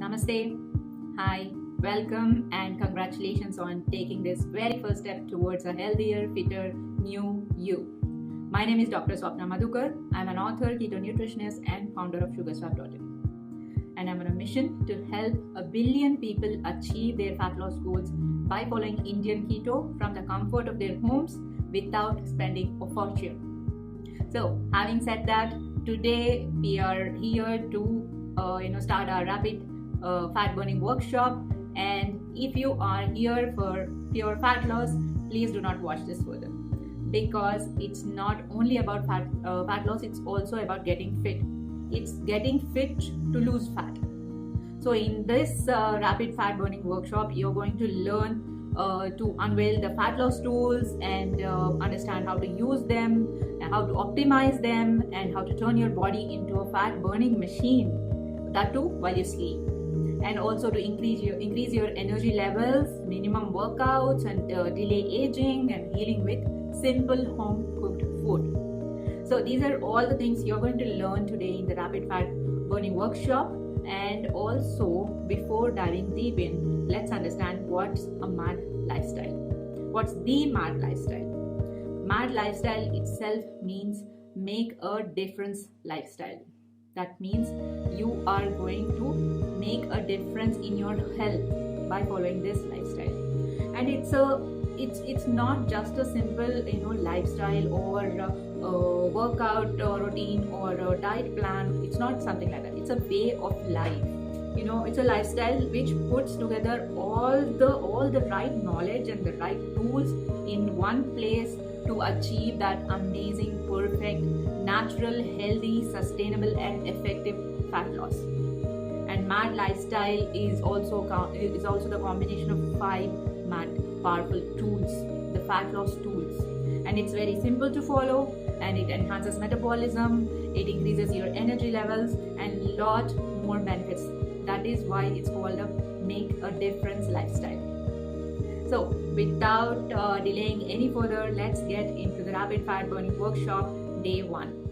Namaste, hi, welcome, and congratulations on taking this very first step towards a healthier, fitter, new you. My name is Dr. Swapna Madhukar. I'm an author, keto nutritionist, and founder of SugaSwap.in. And I'm on a mission to help 1 billion people achieve their fat loss goals by following Indian Keto from the comfort of their homes without spending a fortune. So, having said that, today we are here to start our rapid fat burning workshop. And if you are here for pure fat loss, please do not watch this further, because it's not only about fat loss, it's also about getting fit. It's getting fit to lose fat. So in this rapid fat burning workshop, you're going to learn to unveil the fat loss tools and understand how to use them, and how to optimize them, and how to turn your body into a fat burning machine, that too while you sleep. And also to increase your energy levels, minimum workouts, and delay aging and healing with simple home cooked food. So these are all the things you're going to learn today in the rapid fat burning workshop. And also, before diving deep in, let's understand what's a MAD lifestyle. What's the MAD lifestyle? MAD lifestyle itself means make a difference lifestyle. That means you are going to make a difference in your health by following this lifestyle. And it's not just a simple lifestyle or workout routine or a diet plan. It's not something like that. It's a way of life. It's a lifestyle which puts together all the right knowledge and the right tools in one place to achieve that amazing, perfect, natural, healthy, sustainable, and effective fat loss. And MAD lifestyle is also the combination of 5 MAD powerful tools, the fat loss tools. And it's very simple to follow, and it enhances metabolism, it increases your energy levels, and lot more benefits. That is why it's called a make a difference lifestyle. So without delaying any further, let's get into the rapid fat burning workshop day 1.